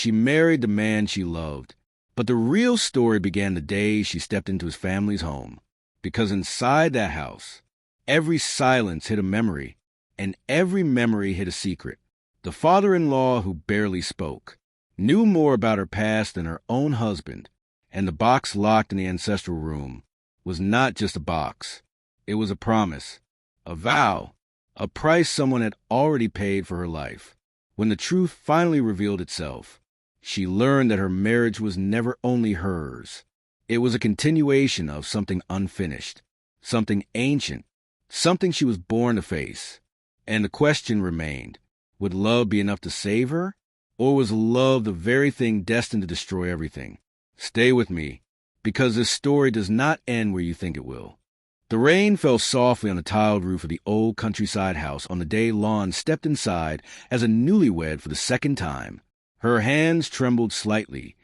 She married the man she loved. But the real story began the day she stepped into his family's home. Because inside that house, every silence hid a memory, and every memory hid a secret. The father-in-law, who barely spoke, knew more about her past than her own husband, and the box locked in the ancestral room was not just a box. It was a promise, a vow, a price someone had already paid for her life. When the truth finally revealed itself, she learned that her marriage was never only hers. It was a continuation of something unfinished, something ancient, something she was born to face. And the question remained, would love be enough to save her? Or was love the very thing destined to destroy everything? Stay with me, because this story does not end where you think it will. The rain fell softly on the tiled roof of the old countryside house on the day Lon stepped inside as a newlywed for the second time. Her hands trembled slightly,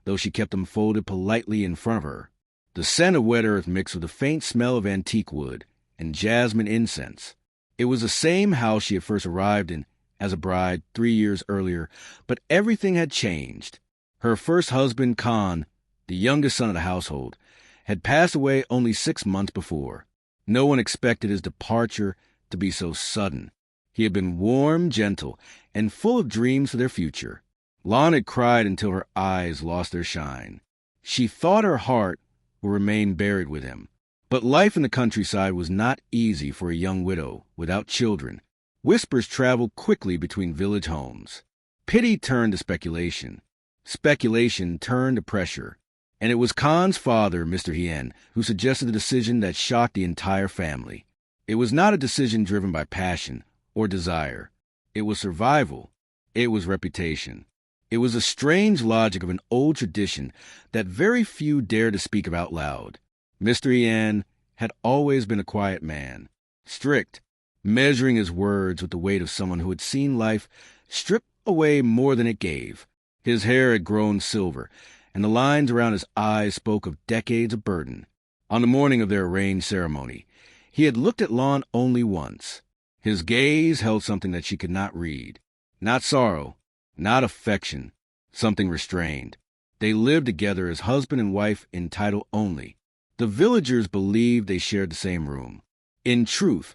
though she kept them folded politely in front of her. The scent of wet earth mixed with the faint smell of antique wood and jasmine incense. It was the same house she had first arrived in as a bride 3 years earlier, but everything had changed. Her first husband, Khan, the youngest son of the household, had passed away only 6 months before. No one expected his departure to be so sudden. He had been warm, gentle, and full of dreams for their future. Lon had cried until her eyes lost their shine. She thought her heart would remain buried with him. But life in the countryside was not easy for a young widow without children. Whispers traveled quickly between village homes. Pity turned to speculation. Speculation turned to pressure. And it was Khan's father, Mr. Hien, who suggested the decision that shocked the entire family. It was not a decision driven by passion or desire. It was survival. It was reputation. It was a strange logic of an old tradition that very few dared to speak of out loud. Mr. Hien had always been a quiet man, strict, measuring his words with the weight of someone who had seen life strip away more than it gave. His hair had grown silver, and the lines around his eyes spoke of decades of burden. On the morning of their arranged ceremony, he had looked at Lon only once. His gaze held something that she could not read. Not sorrow, not affection, something restrained. They lived together as husband and wife in title only. The villagers believed they shared the same room. In truth,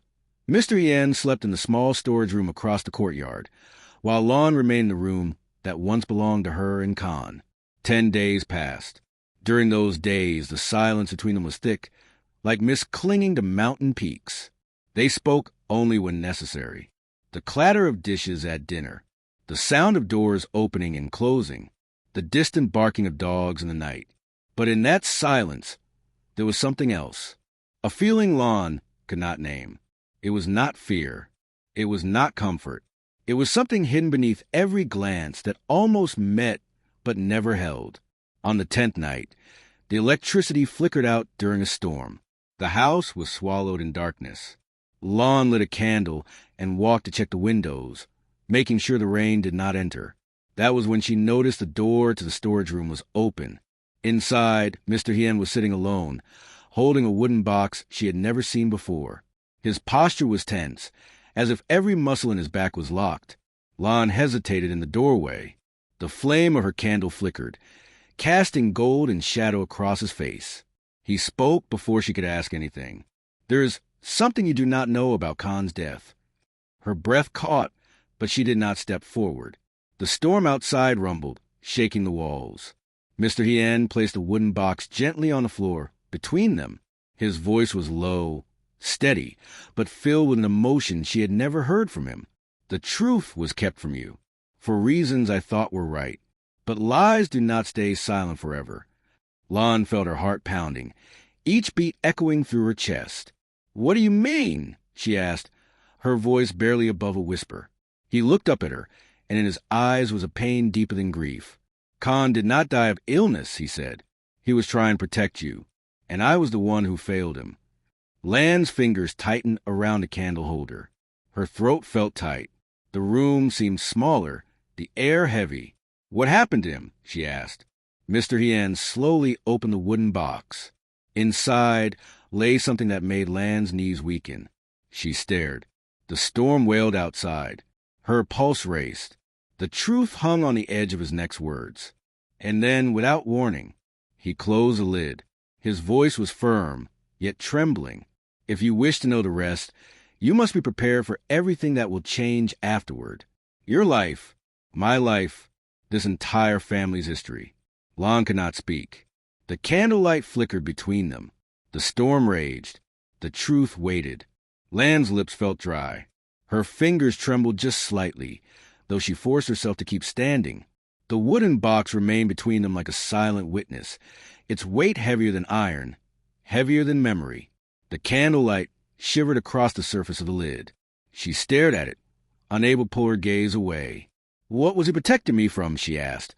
Mr. Hien slept in the small storage room across the courtyard, while Lon remained in the room that once belonged to her and Khan. 10 days passed. During those days, the silence between them was thick, like mist clinging to mountain peaks. They spoke only when necessary. The clatter of dishes at dinner, the sound of doors opening and closing, the distant barking of dogs in the night. But in that silence, there was something else, a feeling Lon could not name. It was not fear. It was not comfort. It was something hidden beneath every glance that almost met but never held. On the 10th night, the electricity flickered out during a storm. The house was swallowed in darkness. Lon lit a candle and walked to check the windows, making sure the rain did not enter. That was when she noticed the door to the storage room was open. Inside, Mr. Hien was sitting alone, holding a wooden box she had never seen before. His posture was tense, as if every muscle in his back was locked. Lon hesitated in the doorway. The flame of her candle flickered, casting gold and shadow across his face. He spoke before she could ask anything. "There is something you do not know about Khan's death." Her breath caught, but she did not step forward. The storm outside rumbled, shaking the walls. Mr. Hien placed a wooden box gently on the floor between them. His voice was low, steady, but filled with an emotion she had never heard from him. "The truth was kept from you, for reasons I thought were right. But lies do not stay silent forever." Lon felt her heart pounding, each beat echoing through her chest. "What do you mean?" she asked, her voice barely above a whisper. He looked up at her, and in his eyes was a pain deeper than grief. "Khan did not die of illness," he said. "He was trying to protect you, and I was the one who failed him." Lan's fingers tightened around the candle holder. Her throat felt tight. The room seemed smaller, the air heavy. "What happened to him?" she asked. Mr. Hien slowly opened the wooden box. Inside lay something that made Lan's knees weaken. She stared. The storm wailed outside. Her pulse raced. The truth hung on the edge of his next words. And then, without warning, he closed the lid. His voice was firm, yet trembling. If you wish to know the rest, you must be prepared for everything that will change afterward. Your life, my life, this entire family's history. Lon could not speak. The candlelight flickered between them. The storm raged. The truth waited. Lan's lips felt dry. Her fingers trembled just slightly, though she forced herself to keep standing. The wooden box remained between them like a silent witness, its weight heavier than iron, heavier than memory. The candlelight shivered across the surface of the lid. She stared at it, unable to pull her gaze away. "What was he protecting me from?" she asked,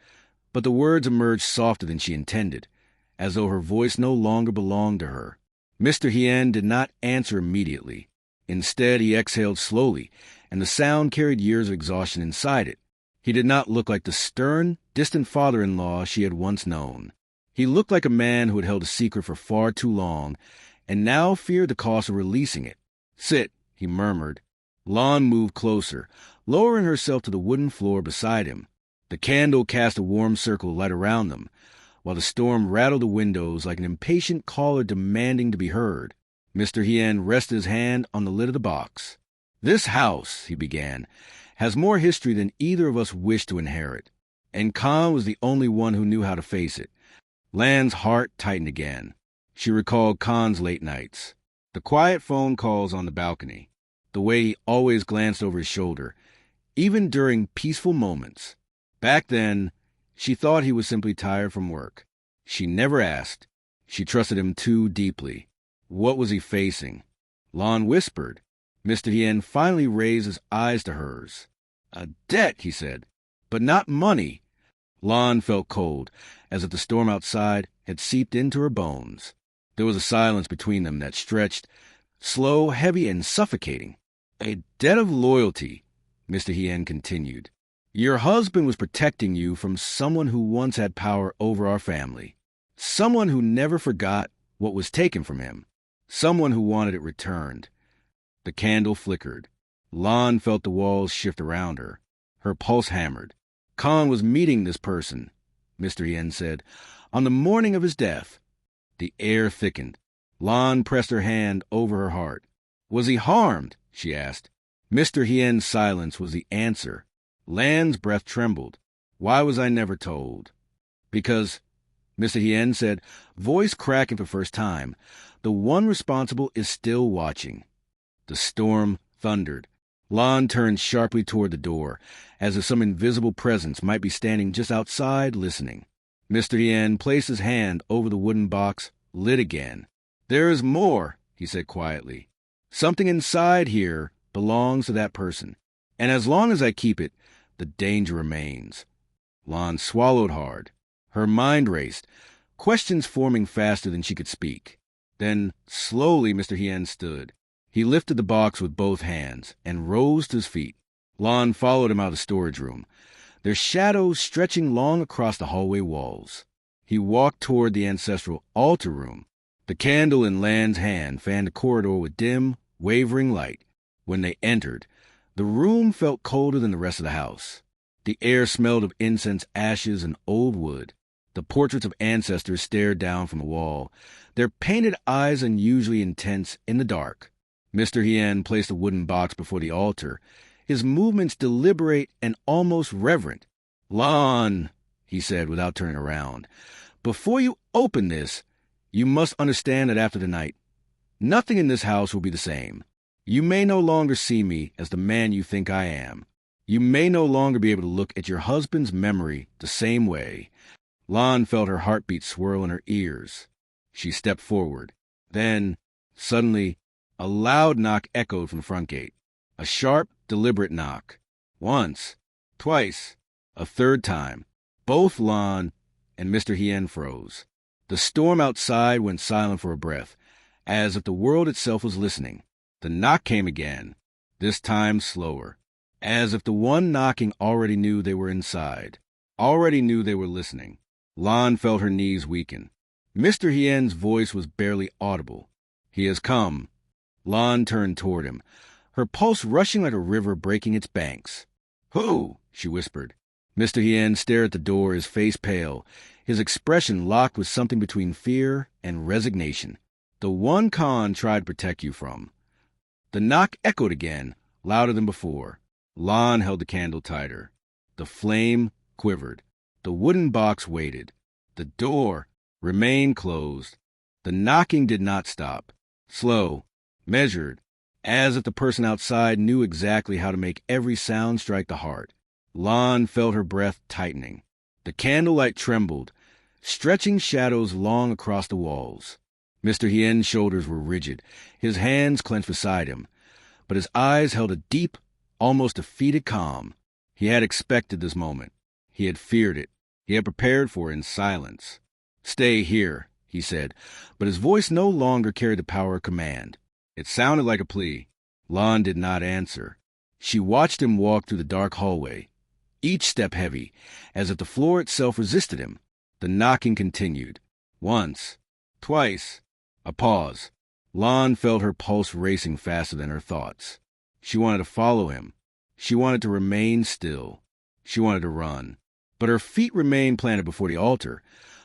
but the words emerged softer than she intended, as though her voice no longer belonged to her. Mr. Hien did not answer immediately. Instead, he exhaled slowly, and the sound carried years of exhaustion inside it. He did not look like the stern, distant father-in-law she had once known. He looked like a man who had held a secret for far too long, and now feared the cost of releasing it. "Sit," he murmured. Lon moved closer, lowering herself to the wooden floor beside him. The candle cast a warm circle of light around them, while the storm rattled the windows like an impatient caller demanding to be heard. Mr. Hien rested his hand on the lid of the box. "This house," he began, "has more history than either of us wished to inherit, and Khan was the only one who knew how to face it." Lan's heart tightened again. She recalled Khan's late nights, the quiet phone calls on the balcony, the way he always glanced over his shoulder, even during peaceful moments. Back then, she thought he was simply tired from work. She never asked. She trusted him too deeply. What was he facing? Lon whispered. Mr. Hien finally raised his eyes to hers. "A debt," he said, "but not money." Lon felt cold, as if the storm outside had seeped into her bones. There was a silence between them that stretched, slow, heavy, and suffocating. "A debt of loyalty," Mr. Hien continued. "Your husband was protecting you from someone who once had power over our family. Someone who never forgot what was taken from him. Someone who wanted it returned." The candle flickered. Lon felt the walls shift around her. Her pulse hammered. "Khan was meeting this person," Mr. Hien said, "on the morning of his death." The air thickened. Lon pressed her hand over her heart. "Was he harmed?" she asked. Mr. Hien's silence was the answer. Lan's breath trembled. "Why was I never told?" "Because," Mr. Hien said, voice cracking for the first time, "the one responsible is still watching." The storm thundered. Lon turned sharply toward the door, as if some invisible presence might be standing just outside, listening. Mr. Hien placed his hand over the wooden box, lit again. "There is more," he said quietly. "Something inside here belongs to that person, and as long as I keep it, the danger remains." Lon swallowed hard. Her mind raced, questions forming faster than she could speak. Then, slowly, Mr. Hien stood. He lifted the box with both hands and rose to his feet. Lon followed him out of the storage room, their shadows stretching long across the hallway walls. He walked toward the ancestral altar room. The candle in Lan's hand fanned the corridor with dim, wavering light. When they entered, the room felt colder than the rest of the house. The air smelled of incense, ashes, and old wood. The portraits of ancestors stared down from the wall, their painted eyes unusually intense in the dark. Mr. Hien placed the wooden box before the altar, his movements deliberate and almost reverent. "Lon," he said without turning around, "before you open this, you must understand that after tonight, nothing in this house will be the same. You may no longer see me as the man you think I am. You may no longer be able to look at your husband's memory the same way." Lon felt her heartbeat swirl in her ears. She stepped forward. Then, suddenly, a loud knock echoed from the front gate. A sharp, deliberate knock. Once, twice, a third time. Both Lon and Mr. Hien froze. The storm outside went silent for a breath, as if the world itself was listening. The knock came again, this time slower, as if the one knocking already knew they were inside, already knew they were listening. Lon felt her knees weaken. Mr. Hien's voice was barely audible. "He has come." Lon turned toward him, her pulse rushing like a river breaking its banks. "Who?" she whispered. Mr. Hien stared at the door, his face pale, his expression locked with something between fear and resignation. "The one Khan tried to protect you from." The knock echoed again, louder than before. Lon held the candle tighter. The flame quivered. The wooden box waited. The door remained closed. The knocking did not stop. Slow, measured, as if the person outside knew exactly how to make every sound strike the heart. Lon felt her breath tightening. The candlelight trembled, stretching shadows long across the walls. Mr. Hien's shoulders were rigid, his hands clenched beside him, but his eyes held a deep, almost defeated calm. He had expected this moment. He had feared it. He had prepared for it in silence. "Stay here," he said, but his voice no longer carried the power of command. It sounded like a plea. Lon did not answer. She watched him walk through the dark hallway, each step heavy, as if the floor itself resisted him. The knocking continued. Once, twice, a pause. Lon felt her pulse racing faster than her thoughts. She wanted to follow him. She wanted to remain still. She wanted to run. But her feet remained planted before the altar,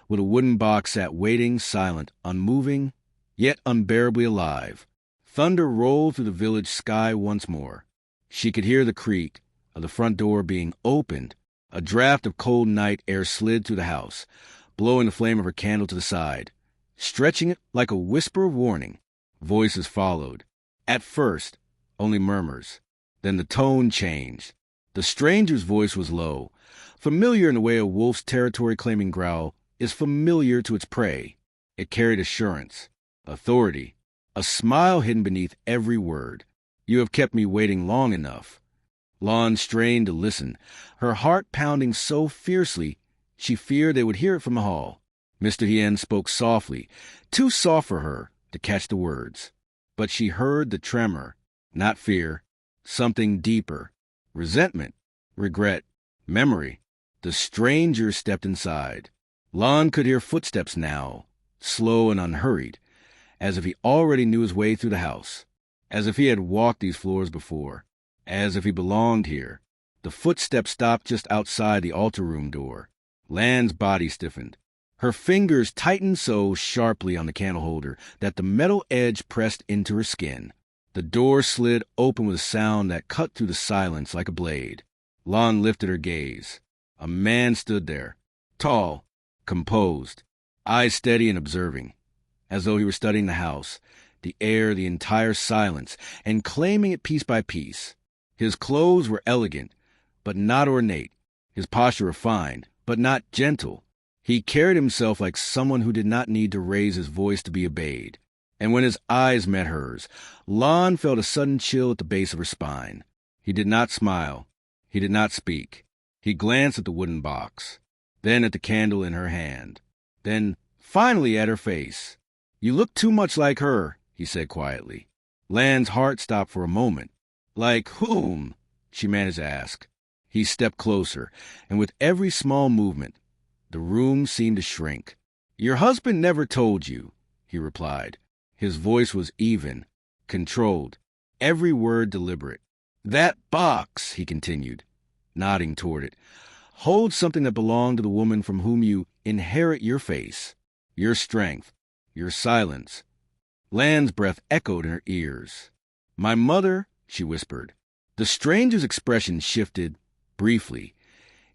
where the wooden box sat waiting, silent, unmoving, yet unbearably alive. Thunder rolled through the village sky once more. She could hear the creak of the front door being opened. A draft of cold night air slid through the house, blowing the flame of her candle to the side, stretching it like a whisper of warning. Voices followed. At first, only murmurs. Then the tone changed. The stranger's voice was low, familiar in the way a wolf's territory-claiming growl is familiar to its prey. It carried assurance, authority, a smile hidden beneath every word. "You have kept me waiting long enough." Lon strained to listen, her heart pounding so fiercely she feared they would hear it from the hall. Mr. Hien spoke softly, too soft for her to catch the words. But she heard the tremor, not fear, something deeper. Resentment, regret, memory. The stranger stepped inside. Lon could hear footsteps now, slow and unhurried, as if he already knew his way through the house, as if he had walked these floors before, as if he belonged here. The footsteps stopped just outside the altar room door. Lan's body stiffened. Her fingers tightened so sharply on the candle holder that the metal edge pressed into her skin. The door slid open with a sound that cut through the silence like a blade. Lon lifted her gaze. A man stood there, tall, composed, eyes steady and observing, as though he were studying the house, the air, the entire silence, and claiming it piece by piece. His clothes were elegant, but not ornate. His posture refined, but not gentle. He carried himself like someone who did not need to raise his voice to be obeyed. And when his eyes met hers, Lon felt a sudden chill at the base of her spine. He did not smile. He did not speak. He glanced at the wooden box, then at the candle in her hand, then finally at her face. "You look too much like her," he said quietly. Lan's heart stopped for a moment. "Like whom?" she managed to ask. He stepped closer, and with every small movement, the room seemed to shrink. "Your husband never told you," he replied. His voice was even, controlled, every word deliberate. "That box," he continued, nodding toward it, "holds something that belonged to the woman from whom you inherit your face, your strength, your silence." Lan's breath echoed in her ears. "My mother," she whispered. The stranger's expression shifted, briefly,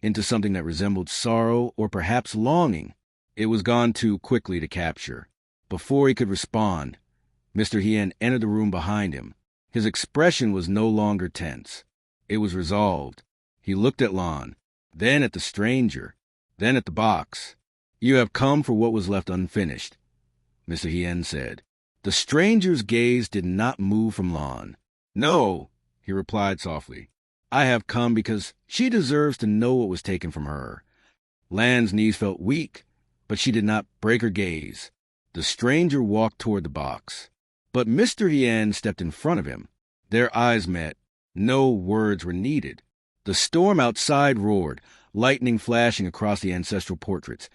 into something that resembled sorrow or perhaps longing. It was gone too quickly to capture. Before he could respond, Mr. Hien entered the room behind him. His expression was no longer tense. It was resolved. He looked at Lon, then at the stranger, then at the box. "You have come for what was left unfinished," Mr. Hien said. The stranger's gaze did not move from Lon. "No," he replied softly. "I have come because she deserves to know what was taken from her." Lan's knees felt weak, but she did not break her gaze. The stranger walked toward the box, but Mr. Hien stepped in front of him. Their eyes met. No words were needed. The storm outside roared, lightning flashing across the ancestral portraits,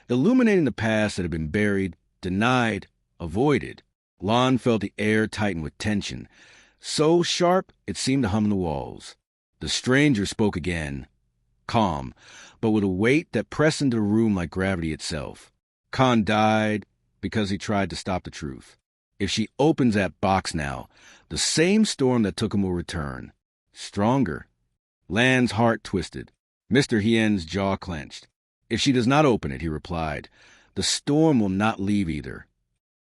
illuminating the past that had been buried, denied, avoided. Lon felt the air tighten with tension, so sharp it seemed to hum in the walls. The stranger spoke again, calm, but with a weight that pressed into the room like gravity itself. Khan died because he tried to stop the truth. If she opens that box now, the same storm that took him will return. Stronger. Lan's heart twisted. Mr. Hien's jaw clenched. If she does not open it, he replied, the storm will not leave either.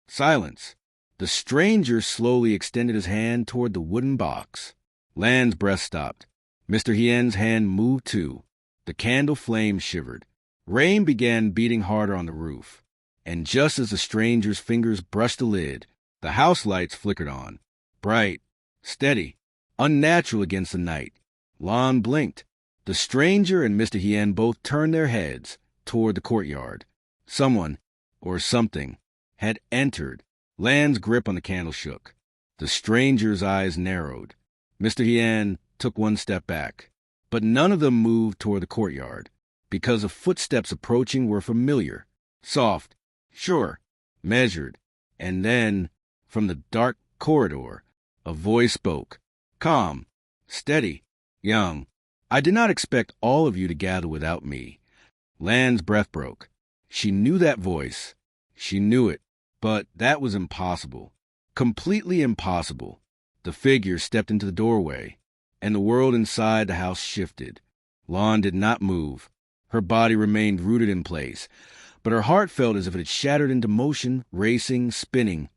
Silence. The stranger slowly extended his hand toward the wooden box. Lan's breath stopped. Mr. Hien's hand moved too. The candle flame shivered. Rain began beating harder on the roof. And just as the stranger's fingers brushed the lid, the house lights flickered on. Bright, steady, unnatural against the night. Lan blinked. The stranger and Mr. Hien both turned their heads toward the courtyard. Someone, or something, had entered. Lan's grip on the candle shook. The stranger's eyes narrowed. Mr. Hien took one step back. But none of them moved toward the courtyard, because the footsteps approaching were familiar, soft, sure, measured. And then, from the dark corridor, a voice spoke, calm, steady, young. I did not expect all of you to gather without me. Lan's breath broke. She knew that voice. She knew it. But that was impossible. Completely impossible. The figure stepped into the doorway, and the world inside the house shifted. Lan did not move. Her body remained rooted in place, but her heart felt as if it had shattered into motion, racing, spinning,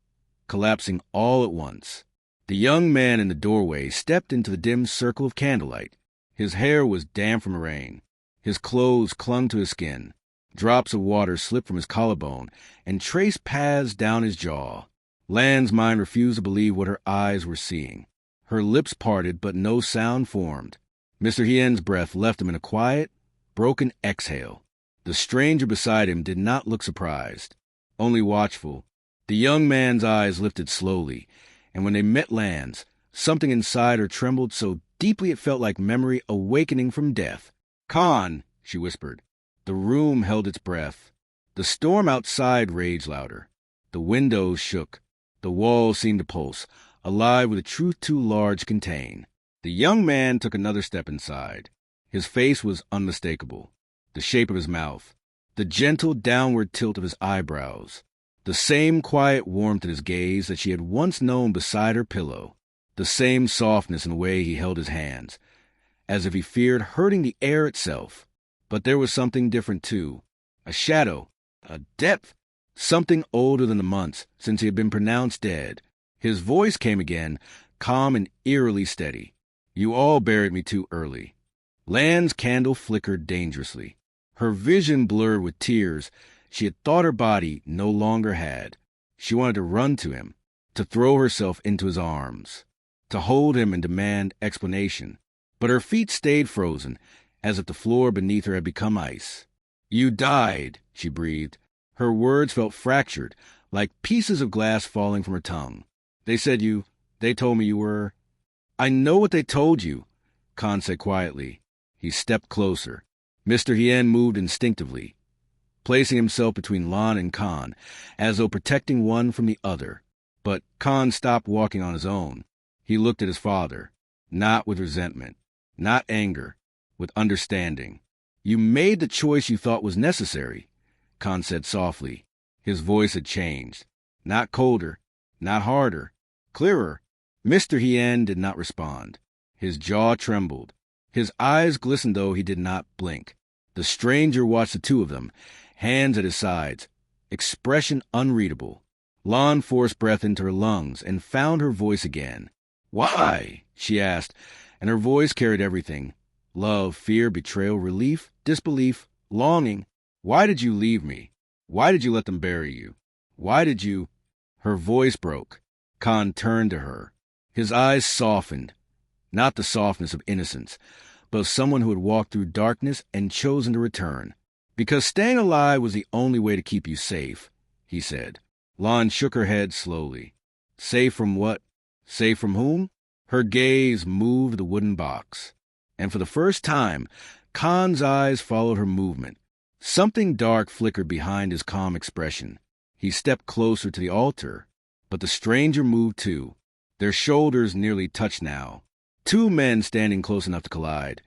collapsing all at once. The young man in the doorway stepped into the dim circle of candlelight. His hair was damp from rain. His clothes clung to his skin. Drops of water slipped from his collarbone and traced paths down his jaw. Lan's mind refused to believe what her eyes were seeing. Her lips parted, but no sound formed. Mr. Hien's breath left him in a quiet, broken exhale. The stranger beside him did not look surprised, only watchful. The young man's eyes lifted slowly, and when they met Lan's, something inside her trembled so deeply it felt like memory awakening from death. Khan, she whispered. The room held its breath. The storm outside raged louder. The windows shook. The walls seemed to pulse, alive with a truth too large to contain. The young man took another step inside. His face was unmistakable. The shape of his mouth, the gentle downward tilt of his eyebrows, the same quiet warmth in his gaze that she had once known beside her pillow, the same softness in the way he held his hands, as if he feared hurting the air itself. But there was something different, too. A shadow, a depth, something older than the months since he had been pronounced dead. His voice came again, calm and eerily steady. You all buried me too early. Lan's candle flickered dangerously. Her vision blurred with tears she had thought her body no longer had. She wanted to run to him, to throw herself into his arms, to hold him and demand explanation. But her feet stayed frozen, as if the floor beneath her had become ice. You died, she breathed. Her words felt fractured, like pieces of glass falling from her tongue. They told me you were... I know what they told you, Khan said quietly. He stepped closer. Mr. Hien moved instinctively, placing himself between Lan and Khan, as though protecting one from the other. But Khan stopped walking on his own. He looked at his father, not with resentment, not anger, with understanding. You made the choice you thought was necessary, Khan said softly. His voice had changed. Not colder, not harder, clearer. Mr. Hien did not respond. His jaw trembled. His eyes glistened though he did not blink. The stranger watched the two of them, hands at his sides, expression unreadable. Lan forced breath into her lungs and found her voice again. Why? She asked, and her voice carried everything. Love, fear, betrayal, relief, disbelief, longing. Why did you leave me? Why did you let them bury you? Why did you... Her voice broke. Khan turned to her. His eyes softened. Not the softness of innocence, but of someone who had walked through darkness and chosen to return. Because staying alive was the only way to keep you safe, he said. Lan shook her head slowly. Safe from what? Safe from whom? Her gaze moved the wooden box. And for the first time, Khan's eyes followed her movement. Something dark flickered behind his calm expression. He stepped closer to the altar, but the stranger moved too. Their shoulders nearly touched now. Two men standing close enough to collide,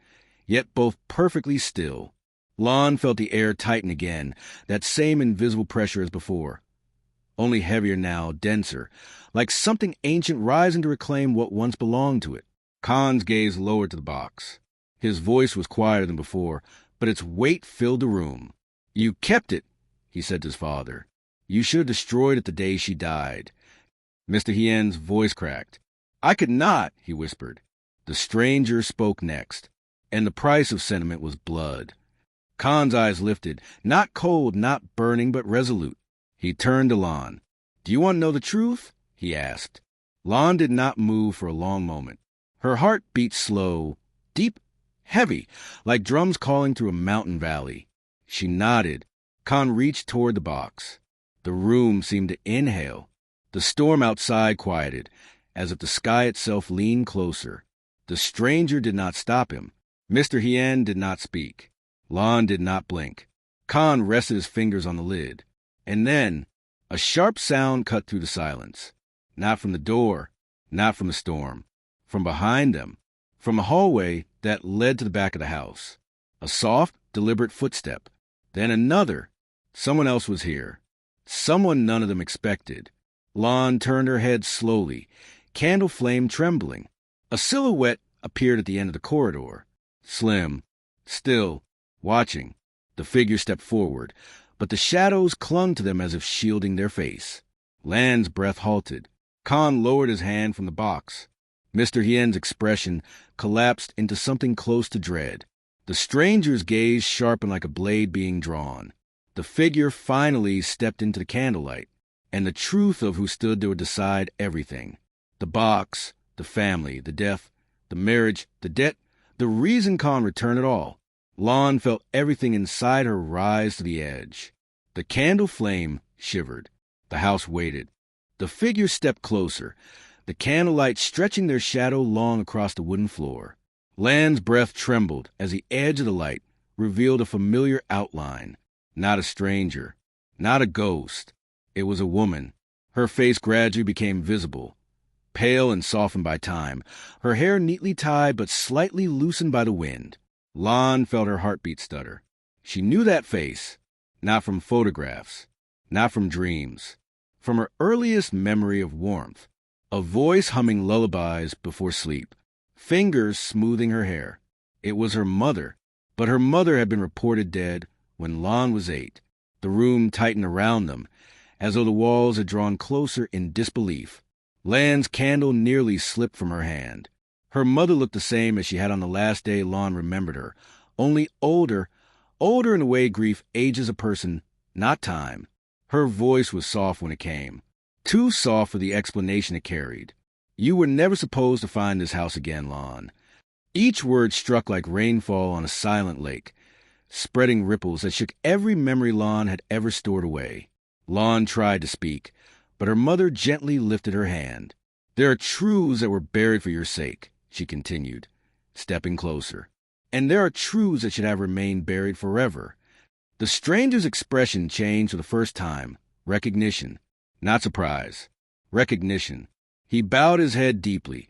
yet both perfectly still. Lon felt the air tighten again, that same invisible pressure as before. Only heavier now, denser, like something ancient rising to reclaim what once belonged to it. Khan's gaze lowered to the box. His voice was quieter than before, but its weight filled the room. "You kept it," he said to his father. "You should have destroyed it the day she died." Mr. Hien's voice cracked. "I could not," he whispered. The stranger spoke next, and the price of sentiment was blood. Khan's eyes lifted, not cold, not burning, but resolute. He turned to Lon. "Do you want to know the truth?" he asked. Lon did not move for a long moment. Her heart beat slow, deep, heavy, like drums calling through a mountain valley. She nodded. Khan reached toward the box. The room seemed to inhale. The storm outside quieted, as if the sky itself leaned closer. The stranger did not stop him. Mr. Hien did not speak. Lon did not blink. Khan rested his fingers on the lid. And then, a sharp sound cut through the silence. Not from the door, not from the storm. From behind them, from a hallway that led to the back of the house. A soft, deliberate footstep. Then another. Someone else was here. Someone none of them expected. Lon turned her head slowly, candle flame trembling. A silhouette appeared at the end of the corridor. Slim, still, watching. The figure stepped forward, but the shadows clung to them as if shielding their face. Lan's breath halted. Khan lowered his hand from the box. Mr. Hien's expression collapsed into something close to dread. The stranger's gaze sharpened like a blade being drawn. The figure finally stepped into the candlelight, and the truth of who stood there would decide everything. The box, the family, the death, the marriage, the debt, the reason Khan returned at all. Lon felt everything inside her rise to the edge. The candle flame shivered. The house waited. The figure stepped closer, the candlelight stretching their shadow long across the wooden floor. Lan's breath trembled as the edge of the light revealed a familiar outline. Not a stranger, not a ghost. It was a woman. Her face gradually became visible, pale and softened by time, her hair neatly tied but slightly loosened by the wind. Lon felt her heartbeat stutter. She knew that face, not from photographs, not from dreams, from her earliest memory of warmth. A voice humming lullabies before sleep, fingers smoothing her hair. It was her mother, but her mother had been reported dead when Lon was 8. The room tightened around them, as though the walls had drawn closer in disbelief. Lan's candle nearly slipped from her hand. Her mother looked the same as she had on the last day Lon remembered her, only older in the way grief ages a person, not time. Her voice was soft when it came. Too soft for the explanation it carried. "You were never supposed to find this house again, Lon." Each word struck like rainfall on a silent lake, spreading ripples that shook every memory Lon had ever stored away. Lon tried to speak, but her mother gently lifted her hand. "There are truths that were buried for your sake," she continued, stepping closer. "And there are truths that should have remained buried forever." The stranger's expression changed for the first time. Recognition. Not surprise. Recognition. He bowed his head deeply,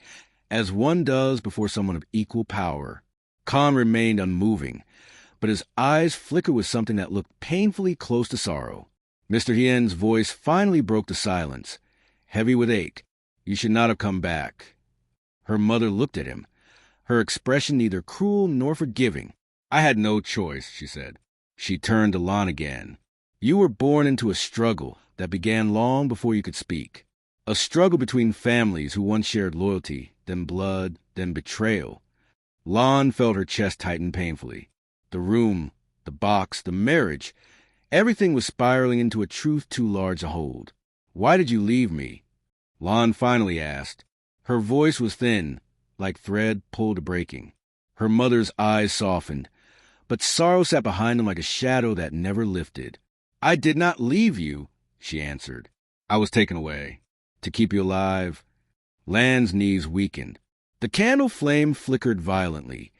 as one does before someone of equal power. Khan remained unmoving, but his eyes flickered with something that looked painfully close to sorrow. Mr. Hien's voice finally broke the silence, heavy with ache. "You should not have come back." Her mother looked at him, her expression neither cruel nor forgiving. "I had no choice," she said. She turned to Lon again. "You were born into a struggle that began long before you could speak. A struggle between families who once shared loyalty, then blood, then betrayal." Lon felt her chest tighten painfully. The room, the box, the marriage, everything was spiraling into a truth too large to hold. "Why did you leave me?" Lon finally asked. Her voice was thin, like thread pulled to breaking. Her mother's eyes softened, but sorrow sat behind them like a shadow that never lifted. "I did not leave you," she answered. "I was taken away. To keep you alive." Lan's knees weakened. The candle flame flickered violently,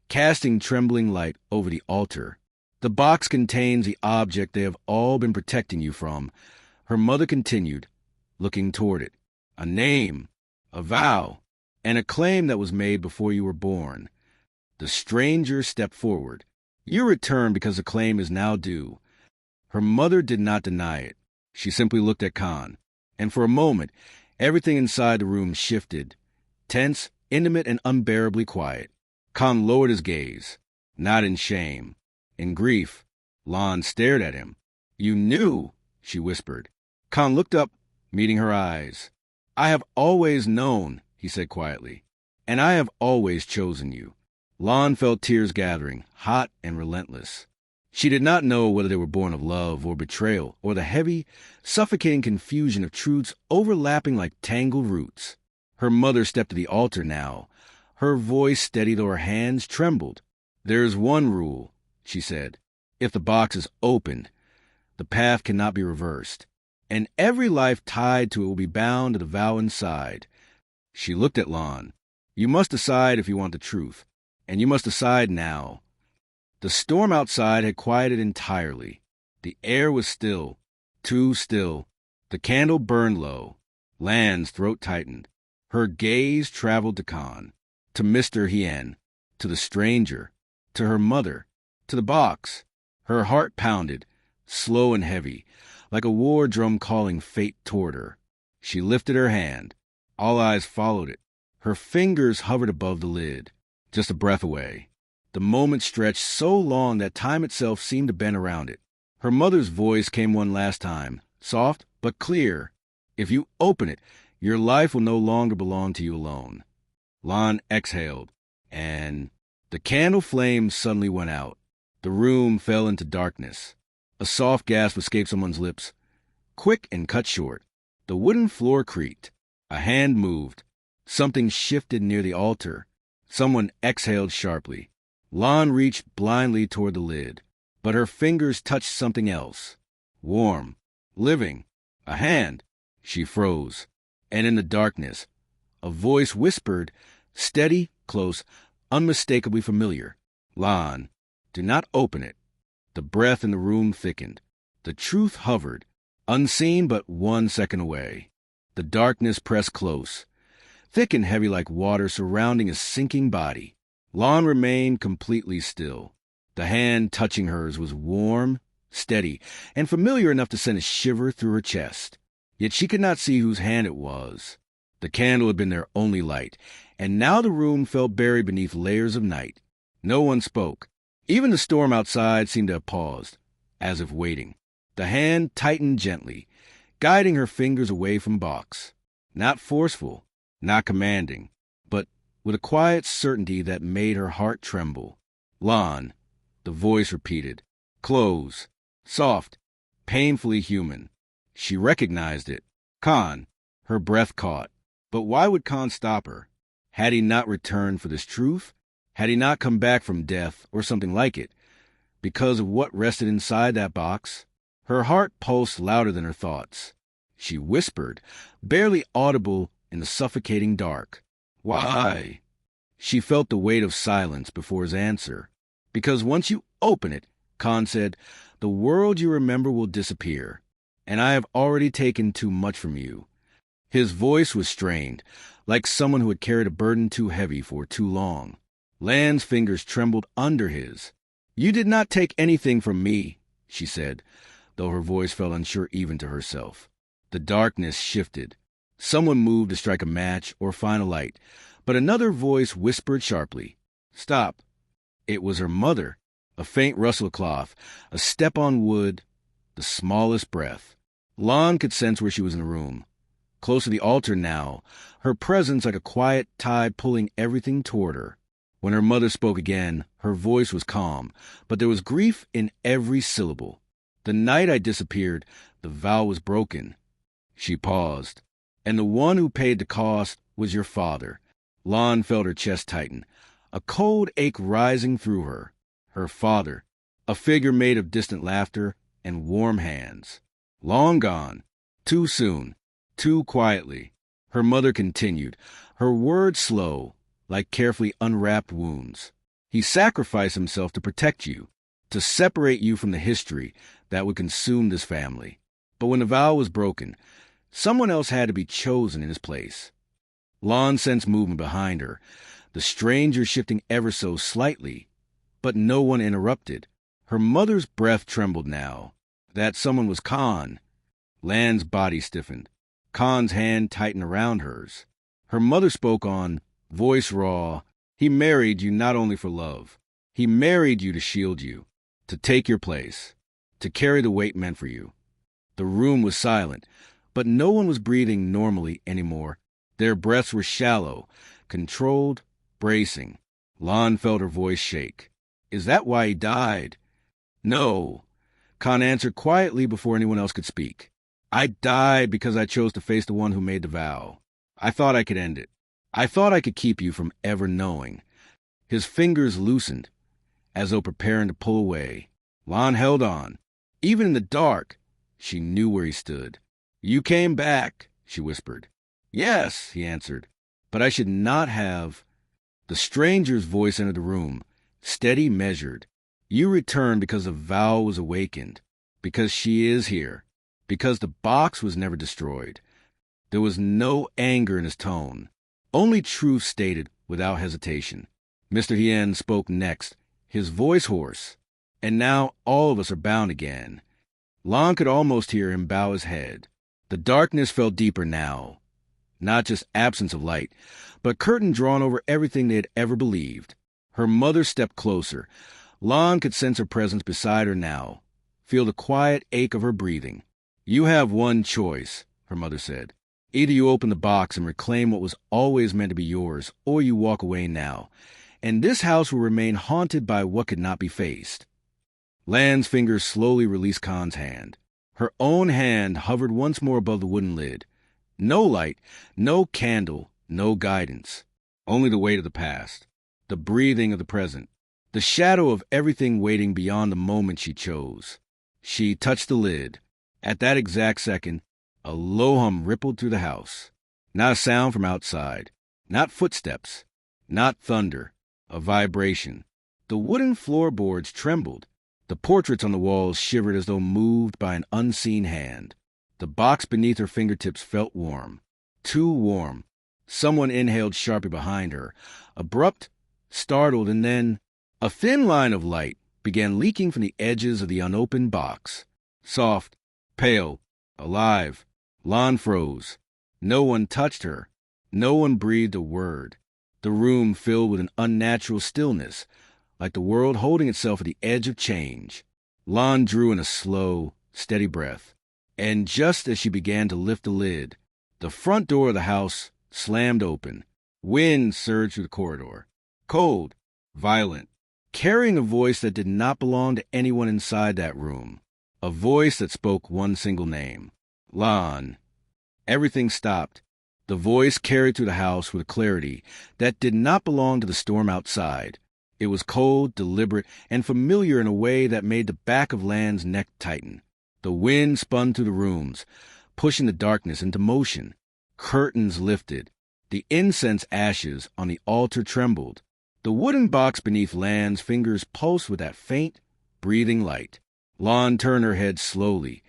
casting trembling light over the altar. "The box contains the object they have all been protecting you from," her mother continued, looking toward it. "A name, a vow, and a claim that was made before you were born. The stranger stepped forward. You return because the claim is now due. Her mother did not deny it. She simply looked at Khan, and for a moment, everything inside the room shifted, tense, intimate, and unbearably quiet. Khan lowered his gaze, not in shame, in grief. Lan stared at him. You knew, she whispered. Khan looked up, meeting her eyes. I have always known, he said quietly, and I have always chosen you. Lan felt tears gathering, hot and relentless. She did not know whether they were born of love or betrayal, or the heavy, suffocating confusion of truths overlapping like tangled roots. Her mother stepped to the altar now. Her voice steady though her hands trembled. There is one rule, she said. If the box is opened, the path cannot be reversed, and every life tied to it will be bound to the vow inside. She looked at Lan. You must decide if you want the truth, and you must decide now. The storm outside had quieted entirely. The air was still, too still. The candle burned low. Lan's throat tightened. Her gaze traveled to Khan, to Mr. Hien, to the stranger, to her mother, to the box. Her heart pounded, slow and heavy, like a war drum calling fate toward her. She lifted her hand. All eyes followed it. Her fingers hovered above the lid, just a breath away. The moment stretched so long that time itself seemed to bend around it. Her mother's voice came one last time, soft but clear. If you open it, your life will no longer belong to you alone. Lan exhaled, and the candle flame suddenly went out. The room fell into darkness. A soft gasp escaped someone's lips, quick and cut short. The wooden floor creaked. A hand moved. Something shifted near the altar. Someone exhaled sharply. Lan reached blindly toward the lid, but her fingers touched something else. Warm, living, a hand. She froze, and in the darkness, a voice whispered, steady, close, unmistakably familiar. Lan, do not open it. The breath in the room thickened. The truth hovered, unseen but 1 second away. The darkness pressed close, thick and heavy like water surrounding a sinking body. Lan remained completely still. The hand touching hers was warm, steady, and familiar enough to send a shiver through her chest. Yet she could not see whose hand it was. The candle had been their only light, and now the room felt buried beneath layers of night. No one spoke. Even the storm outside seemed to have paused, as if waiting. The hand tightened gently, guiding her fingers away from box. Not forceful, not commanding, but with a quiet certainty that made her heart tremble. Lan, the voice repeated. Close, soft, painfully human. She recognized it. Khan, her breath caught. But why would Khan stop her? Had he not returned for this truth? Had he not come back from death, or something like it, because of what rested inside that box? Her heart pulsed louder than her thoughts. She whispered, barely audible in the suffocating dark. Why? She felt the weight of silence before his answer. Because once you open it, Khan said, the world you remember will disappear, and I have already taken too much from you. His voice was strained, like someone who had carried a burden too heavy for too long. Lan's fingers trembled under his. You did not take anything from me, she said, though her voice felt unsure even to herself. The darkness shifted. Someone moved to strike a match or find a light, but another voice whispered sharply, Stop. It was her mother. A faint rustle of cloth, a step on wood, the smallest breath. Lan could sense where she was in the room. Close to the altar now, her presence like a quiet tide pulling everything toward her. When her mother spoke again, her voice was calm, but there was grief in every syllable. The night I disappeared, the vow was broken. She paused. And the one who paid the cost was your father. Lan felt her chest tighten, a cold ache rising through her. Her father, a figure made of distant laughter and warm hands. Long gone, too soon, too quietly. Her mother continued, her words slow, like carefully unwrapped wounds. He sacrificed himself to protect you, to separate you from the history that would consume this family. But when the vow was broken, someone else had to be chosen in his place. Lon sensed movement behind her, the stranger shifting ever so slightly, but no one interrupted. Her mother's breath trembled now. That someone was Khan. Lan's body stiffened. Khan's hand tightened around hers. Her mother spoke on, voice raw. He married you not only for love. He married you to shield you, to take your place, to carry the weight meant for you. The room was silent, but no one was breathing normally anymore. Their breaths were shallow, controlled, bracing. Lon felt her voice shake. Is that why he died? No. Khan answered quietly before anyone else could speak. I died because I chose to face the one who made the vow. I thought I could end it. I thought I could keep you from ever knowing. His fingers loosened, as though preparing to pull away. Lon held on. Even in the dark, she knew where he stood. You came back, she whispered. Yes, he answered, but I should not have. The stranger's voice entered the room, steady, measured. You returned because the vow was awakened, because she is here, because the box was never destroyed. There was no anger in his tone, only truth stated without hesitation. Mr. Hien spoke next, his voice hoarse. And now all of us are bound again. Lon could almost hear him bow his head. The darkness felt deeper now. Not just absence of light, but curtain drawn over everything they had ever believed. Her mother stepped closer. Lon could sense her presence beside her now, feel the quiet ache of her breathing. You have one choice, her mother said. Either you open the box and reclaim what was always meant to be yours, or you walk away now, and this house will remain haunted by what could not be faced. Lan's fingers slowly released Khan's hand. Her own hand hovered once more above the wooden lid. No light, no candle, no guidance. Only the weight of the past, the breathing of the present, the shadow of everything waiting beyond the moment she chose. She touched the lid. At that exact second, a low hum rippled through the house. Not a sound from outside, not footsteps, not thunder, a vibration. The wooden floorboards trembled. The portraits on the walls shivered as though moved by an unseen hand. The box beneath her fingertips felt warm, too warm. Someone inhaled sharply behind her, abrupt, startled, and then a thin line of light began leaking from the edges of the unopened box. Soft, pale, alive. Lon froze. No one touched her. No one breathed a word. The room filled with an unnatural stillness, like the world holding itself at the edge of change. Lon drew in a slow, steady breath. And just as she began to lift the lid, the front door of the house slammed open. Wind surged through the corridor. Cold, violent, carrying a voice that did not belong to anyone inside that room. A voice that spoke one single name. Lon. Everything stopped. The voice carried through the house with a clarity that did not belong to the storm outside. It was cold, deliberate, and familiar in a way that made the back of Lan's neck tighten. The wind spun through the rooms, pushing the darkness into motion. Curtains lifted. The incense ashes on the altar trembled. The wooden box beneath Lan's fingers pulsed with that faint, breathing light. Lon turned her head slowly,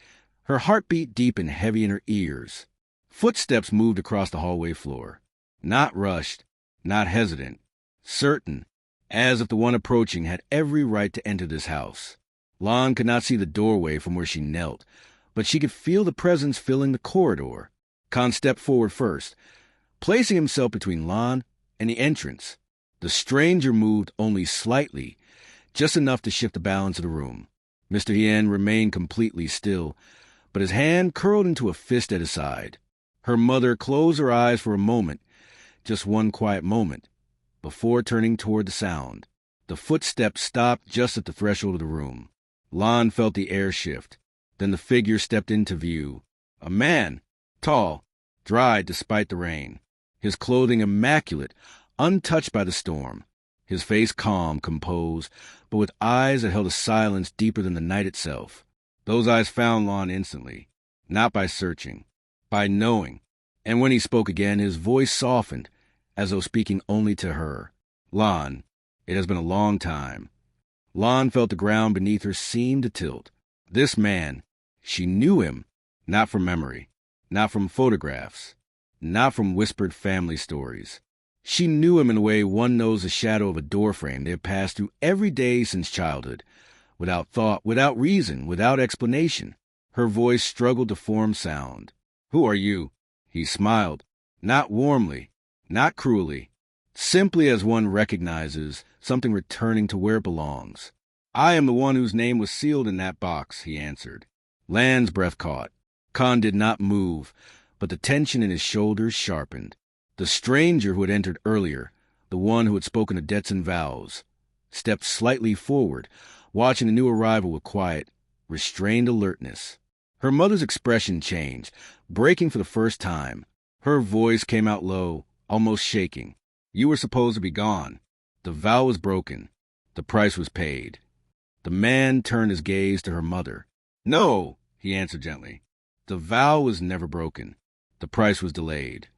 her heartbeat deep and heavy in her ears. Footsteps moved across the hallway floor. Not rushed, not hesitant, certain, as if the one approaching had every right to enter this house. Lon could not see the doorway from where she knelt, but she could feel the presence filling the corridor. Khan stepped forward first, placing himself between Lon and the entrance. The stranger moved only slightly, just enough to shift the balance of the room. Mr. Hien remained completely still, but his hand curled into a fist at his side. Her mother closed her eyes for a moment, just one quiet moment, before turning toward the sound. The footsteps stopped just at the threshold of the room. Lon felt the air shift. Then the figure stepped into view. A man, tall, dried despite the rain. His clothing immaculate, untouched by the storm. His face calm, composed, but with eyes that held a silence deeper than the night itself. Those eyes found Lon instantly, not by searching, by knowing. And when he spoke again, his voice softened, as though speaking only to her. Lon, it has been a long time. Lon felt the ground beneath her seem to tilt. This man, she knew him, not from memory, not from photographs, not from whispered family stories. She knew him in the way one knows the shadow of a doorframe they had passed through every day since childhood, without thought, without reason, without explanation. Her voice struggled to form sound. "Who are you?" He smiled, not warmly, not cruelly, simply as one recognizes something returning to where it belongs. "I am the one whose name was sealed in that box," he answered. Lan's breath caught. Khan did not move, but the tension in his shoulders sharpened. The stranger who had entered earlier, the one who had spoken of debts and vows, stepped slightly forward, watching the new arrival with quiet, restrained alertness. Her mother's expression changed, breaking for the first time. Her voice came out low, almost shaking. "You were supposed to be gone. The vow was broken. The price was paid." The man turned his gaze to her mother. "No," he answered gently. "The vow was never broken. The price was delayed."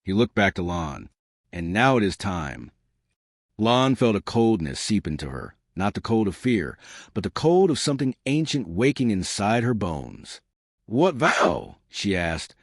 He looked back to Lon. "And now it is time." Lon felt a coldness seep into her, not the cold of fear, but the cold of something ancient waking inside her bones. "What vow?" she asked,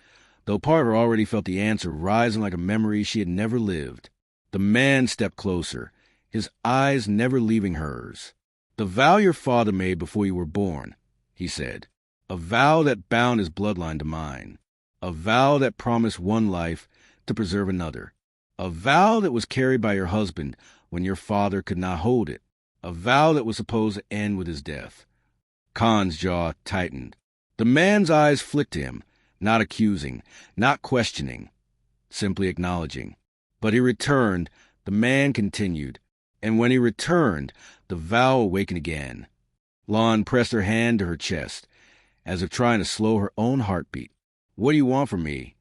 though part of her already felt the answer rising like a memory she had never lived. The man stepped closer, his eyes never leaving hers. "The vow your father made before you were born," he said. "A vow that bound his bloodline to mine. A vow that promised one life to preserve another. A vow that was carried by your husband when your father could not hold it. A vow that was supposed to end with his death." Khan's jaw tightened. The man's eyes flicked to him, not accusing, not questioning, simply acknowledging. But he returned, the man continued, and when he returned, the vow awakened again. Lon pressed her hand to her chest, as if trying to slow her own heartbeat. "What do you want from me?"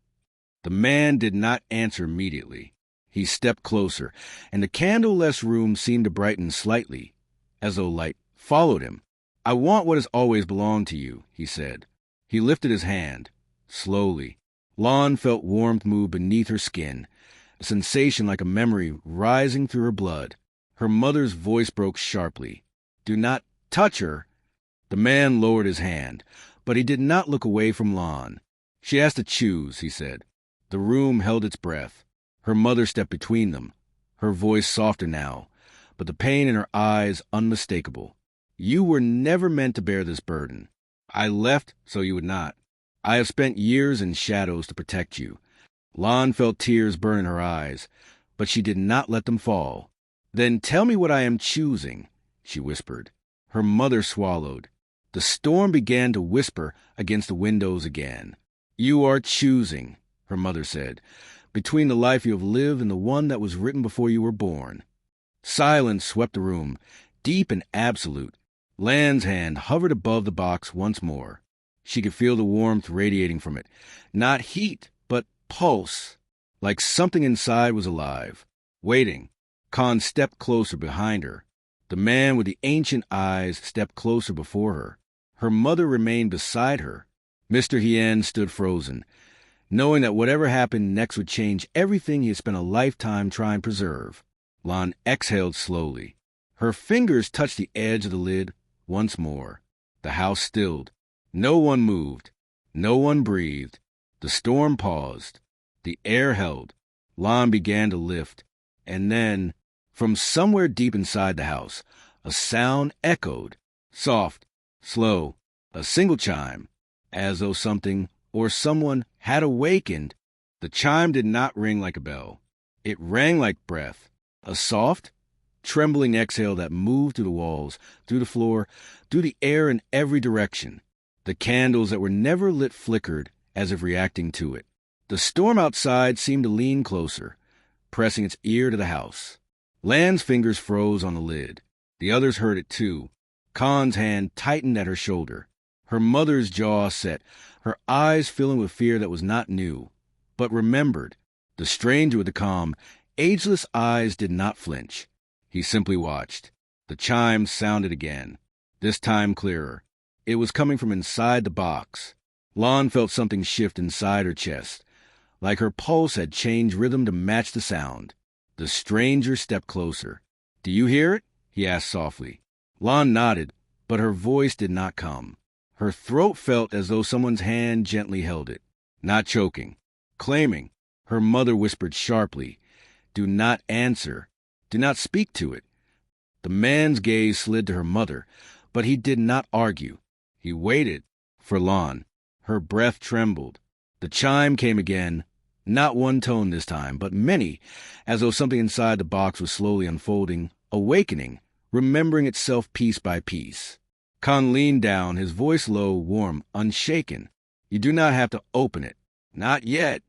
The man did not answer immediately. He stepped closer, and the candleless room seemed to brighten slightly, as though light followed him. "I want what has always belonged to you," he said. He lifted his hand, slowly. Lon felt warmth move beneath her skin, a sensation like a memory rising through her blood. Her mother's voice broke sharply. "Do not touch her." The man lowered his hand, but he did not look away from Lon. "She has to choose," he said. The room held its breath. Her mother stepped between them, her voice softer now, but the pain in her eyes unmistakable. "You were never meant to bear this burden. I left so you would not. I have spent years in shadows to protect you." Lon felt tears burn in her eyes, but she did not let them fall. "Then tell me what I am choosing," she whispered. Her mother swallowed. The storm began to whisper against the windows again. "You are choosing," her mother said, "between the life you have lived and the one that was written before you were born." Silence swept the room, deep and absolute. Lan's hand hovered above the box once more. She could feel the warmth radiating from it. Not heat, but pulse, like something inside was alive, waiting. Khan stepped closer behind her. The man with the ancient eyes stepped closer before her. Her mother remained beside her. Mr. Hien stood frozen, knowing that whatever happened next would change everything he had spent a lifetime trying to preserve. Lon exhaled slowly. Her fingers touched the edge of the lid once more. The house stilled. No one moved. No one breathed. The storm paused. The air held. Lon began to lift. And then, from somewhere deep inside the house, a sound echoed. Soft, slow, a single chime, as though something or someone had awakened. The chime did not ring like a bell. It rang like breath, a soft, trembling exhale that moved through the walls, through the floor, through the air in every direction. The candles that were never lit flickered as if reacting to it. The storm outside seemed to lean closer, pressing its ear to the house. Lan's fingers froze on the lid. The others heard it too. Khan's hand tightened at her shoulder. Her mother's jaw set, her eyes filling with fear that was not new, but remembered. The stranger with the calm, ageless eyes did not flinch. He simply watched. The chime sounded again, this time clearer. It was coming from inside the box. Lon felt something shift inside her chest, like her pulse had changed rhythm to match the sound. The stranger stepped closer. "Do you hear it?" he asked softly. Lon nodded, but her voice did not come. Her throat felt as though someone's hand gently held it, not choking, claiming, Her mother whispered sharply, "Do not answer. Do not speak to it." The man's gaze slid to her mother, but he did not argue. He waited for Lon. Her breath trembled. The chime came again, not one tone this time, but many, as though something inside the box was slowly unfolding, awakening, remembering itself piece by piece. Khan leaned down, his voice low, warm, unshaken. "You do not have to open it. Not yet."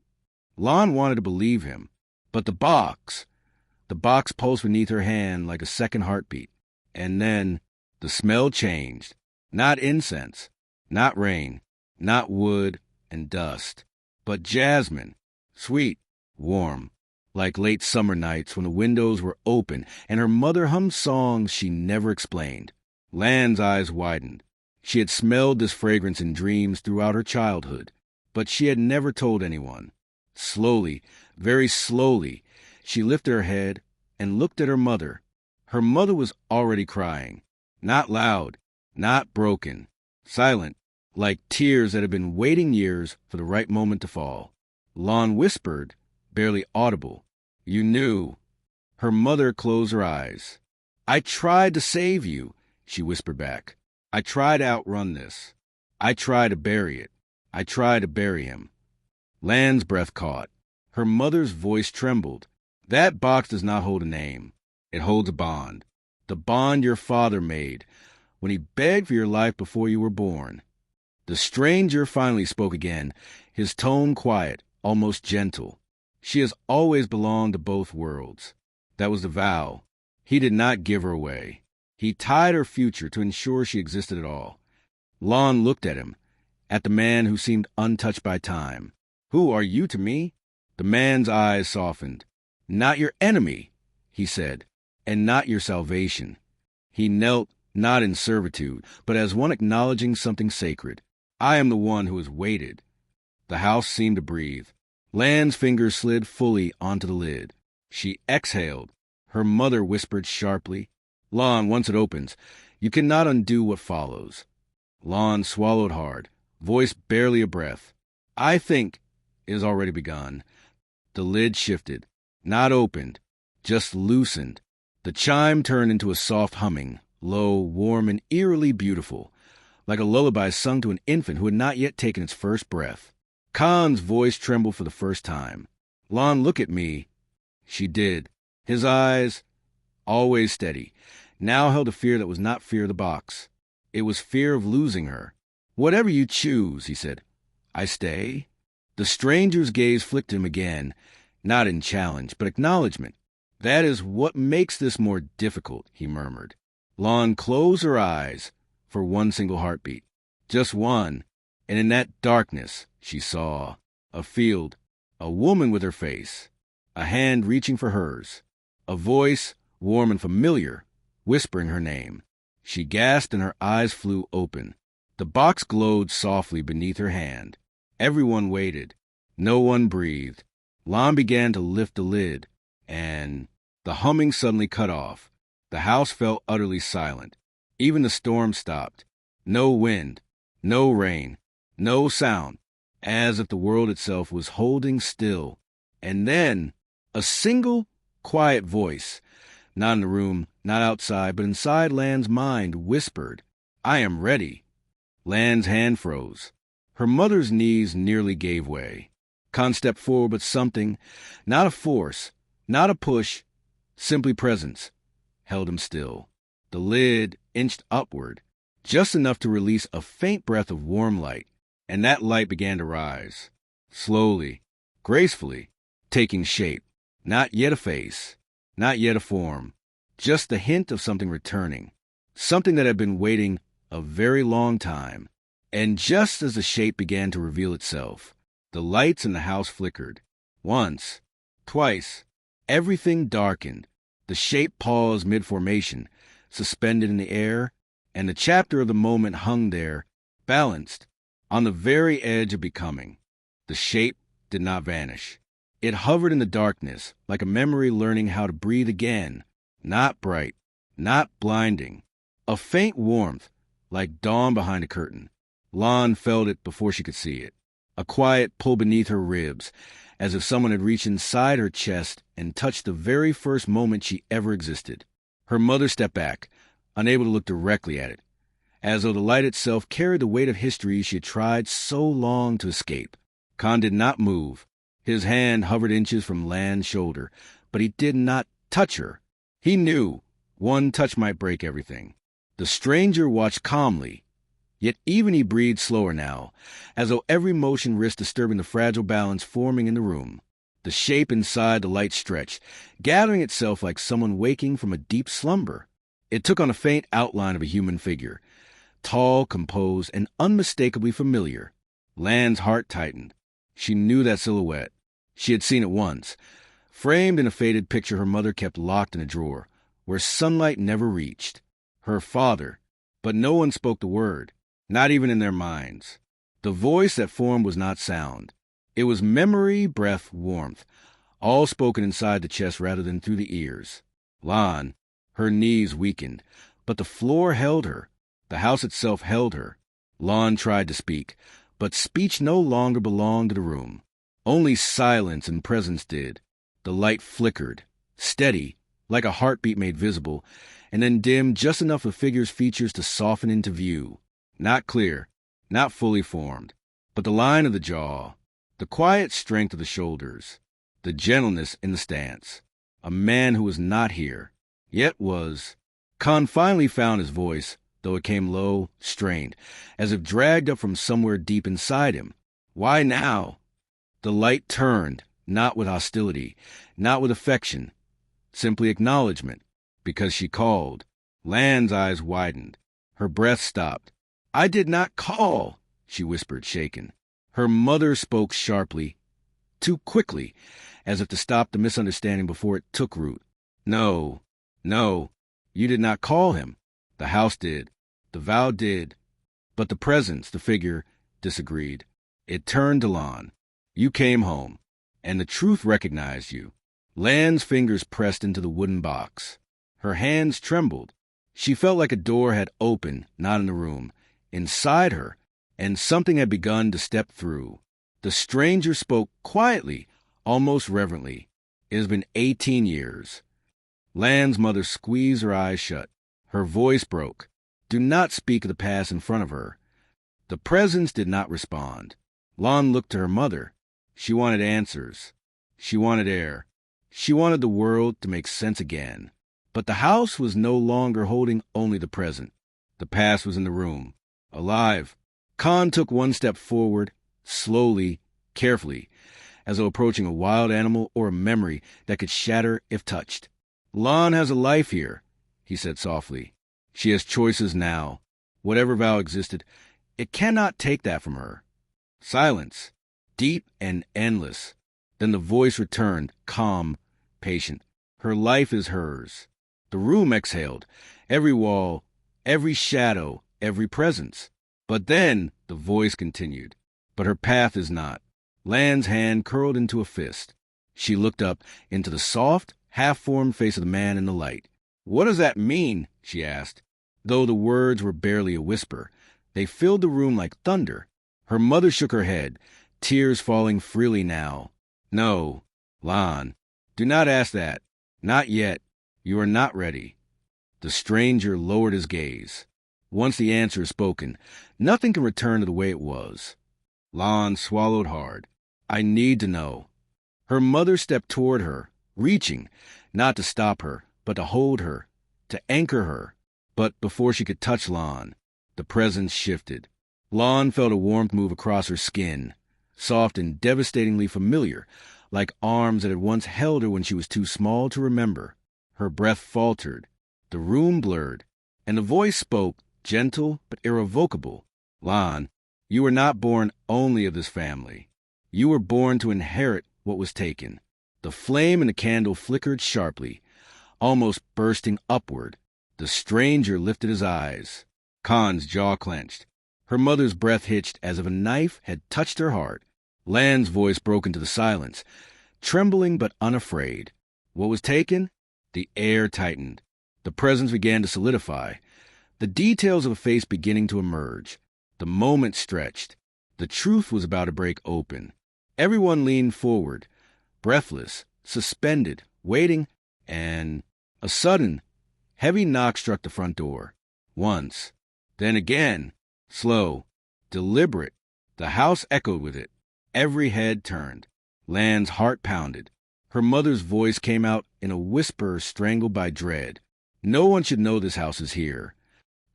Lon wanted to believe him, but the box pulsed beneath her hand like a second heartbeat. And then the smell changed. Not incense, not rain, not wood and dust, but jasmine, sweet, warm, like late summer nights when the windows were open and her mother hummed songs she never explained. Lan's eyes widened. She had smelled this fragrance in dreams throughout her childhood, but she had never told anyone. Slowly, very slowly, she lifted her head and looked at her mother. Her mother was already crying. Not loud, not broken, silent, like tears that had been waiting years for the right moment to fall. Lon whispered, barely audible, "You knew." Her mother closed her eyes. "I tried to save you," she whispered back. "I tried to outrun this. I tried to bury it. I tried to bury him." Lan's breath caught. Her mother's voice trembled. "That box does not hold a name. It holds a bond. The bond your father made when he begged for your life before you were born." The stranger finally spoke again, his tone quiet, almost gentle. "She has always belonged to both worlds. That was the vow. He did not give her away. He tied her future to ensure she existed at all." Lon looked at him, at the man who seemed untouched by time. "Who are you to me?" The man's eyes softened. "Not your enemy," he said, "and not your salvation." He knelt, not in servitude, but as one acknowledging something sacred. "I am the one who has waited." The house seemed to breathe. Lan's fingers slid fully onto the lid. She exhaled. Her mother whispered sharply, "Lon, once it opens, you cannot undo what follows." Lon swallowed hard, voice barely a breath. "I think it has already begun." The lid shifted, not opened, just loosened. The chime turned into a soft humming, low, warm, and eerily beautiful, like a lullaby sung to an infant who had not yet taken its first breath. Khan's voice trembled for the first time. "Lon, look at me." She did. His eyes, always steady, now held a fear that was not fear of the box. It was fear of losing her. "Whatever you choose," he said. "I stay?" The stranger's gaze flicked him again, not in challenge, but acknowledgement. "That is what makes this more difficult," he murmured. Lon closed her eyes for one single heartbeat. Just one, and in that darkness she saw a field, a woman with her face, a hand reaching for hers, a voice, warm and familiar, whispering her name. She gasped and her eyes flew open. The box glowed softly beneath her hand. Everyone waited. No one breathed. Lon began to lift the lid, and the humming suddenly cut off. The house felt utterly silent. Even the storm stopped. No wind, no rain, no sound, as if the world itself was holding still. And then a single, quiet voice, not in the room, not outside, but inside Lan's mind, whispered, "I am ready." Lan's hand froze. Her mother's knees nearly gave way. Khan stepped forward with something, not a force, not a push, simply presence, held him still. The lid inched upward, just enough to release a faint breath of warm light, and that light began to rise, slowly, gracefully, taking shape. Not yet a face, not yet a form, just the hint of something returning, something that had been waiting a very long time. And just as the shape began to reveal itself, the lights in the house flickered. Once, twice, everything darkened. The shape paused mid-formation, suspended in the air, and the chapter of the moment hung there, balanced, on the very edge of becoming. The shape did not vanish. It hovered in the darkness, like a memory learning how to breathe again, not bright, not blinding. A faint warmth, like dawn behind a curtain. Lon felt it before she could see it. A quiet pull beneath her ribs, as if someone had reached inside her chest and touched the very first moment she ever existed. Her mother stepped back, unable to look directly at it, as though the light itself carried the weight of history she had tried so long to escape. Khan did not move. His hand hovered inches from Lan's shoulder, but he did not touch her. He knew one touch might break everything. The stranger watched calmly, yet even he breathed slower now, as though every motion risked disturbing the fragile balance forming in the room. The shape inside the light stretched, gathering itself like someone waking from a deep slumber. It took on a faint outline of a human figure, tall, composed, and unmistakably familiar. Lan's heart tightened. She knew that silhouette. She had seen it once, framed in a faded picture her mother kept locked in a drawer, where sunlight never reached. Her father, but no one spoke the word, not even in their minds. The voice that formed was not sound. It was memory, breath, warmth, all spoken inside the chest rather than through the ears. Lan, her knees weakened, but the floor held her. The house itself held her. Lan tried to speak, but speech no longer belonged to the room. Only silence and presence did. The light flickered, steady, like a heartbeat made visible, and then dimmed just enough for the figure's features to soften into view. Not clear, not fully formed, but the line of the jaw, the quiet strength of the shoulders, the gentleness in the stance. A man who was not here, yet was. Khan finally found his voice, though it came low, strained, as if dragged up from somewhere deep inside him. Why now? The light turned, not with hostility, not with affection, simply acknowledgement, because she called. Lan's eyes widened. Her breath stopped. I did not call, she whispered, shaken. Her mother spoke sharply, too quickly, as if to stop the misunderstanding before it took root. No, you did not call him. The house did. The vow did. But the presence, the figure, disagreed. It turned to Lan. You came home, and the truth recognized you. Lan's fingers pressed into the wooden box. Her hands trembled. She felt like a door had opened, not in the room, inside her, and something had begun to step through. The stranger spoke quietly, almost reverently. It has been 18 years. Lan's mother squeezed her eyes shut. Her voice broke. Do not speak of the past in front of her. The presence did not respond. Lan looked to her mother. She wanted answers. She wanted air. She wanted the world to make sense again. But the house was no longer holding only the present. The past was in the room, alive. Khan took one step forward, slowly, carefully, as though approaching a wild animal or a memory that could shatter if touched. Lan has a life here, he said softly. She has choices now. Whatever vow existed, it cannot take that from her. Silence, deep and endless. Then the voice returned, calm, patient. Her life is hers. The room exhaled, every wall, every shadow, every presence. But then the voice continued. But her path is not. Lan's hand curled into a fist. She looked up into the soft, half-formed face of the man in the light. What does that mean? She asked. Though the words were barely a whisper, they filled the room like thunder. Her mother shook her head, tears falling freely now. No, Lan, do not ask that. Not yet. You are not ready. The stranger lowered his gaze. Once the answer is spoken, nothing can return to the way it was. Lan swallowed hard. I need to know. Her mother stepped toward her, reaching, not to stop her, but to hold her, to anchor her. But before she could touch Lan, the presence shifted. Lan felt a warmth move across her skin, soft and devastatingly familiar, like arms that had once held her when she was too small to remember. Her breath faltered, the room blurred, and the voice spoke, gentle but irrevocable. Lan, you were not born only of this family. You were born to inherit what was taken. The flame in the candle flickered sharply, almost bursting upward. The stranger lifted his eyes. Khan's jaw clenched. Her mother's breath hitched as if a knife had touched her heart. Lan's voice broke into the silence, trembling but unafraid. What was taken? The air tightened. The presence began to solidify. The details of a face beginning to emerge. The moment stretched. The truth was about to break open. Everyone leaned forward, breathless, suspended, waiting, and a sudden, heavy knock struck the front door. Once, then again, slow, deliberate. The house echoed with it. Every head turned. Lan's heart pounded. Her mother's voice came out in a whisper strangled by dread. No one should know this house is here.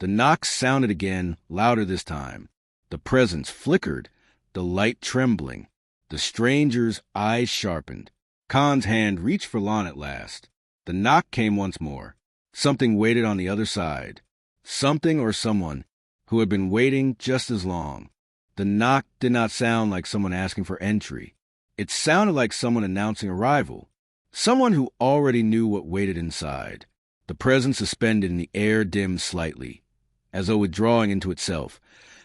The knock sounded again, louder this time. The presence flickered, the light trembling. The stranger's eyes sharpened. Khan's hand reached for Lan at last. The knock came once more. Something waited on the other side. Something or someone who had been waiting just as long. The knock did not sound like someone asking for entry. It sounded like someone announcing arrival. Someone who already knew what waited inside. The presence suspended in the air dimmed slightly, as though withdrawing into itself,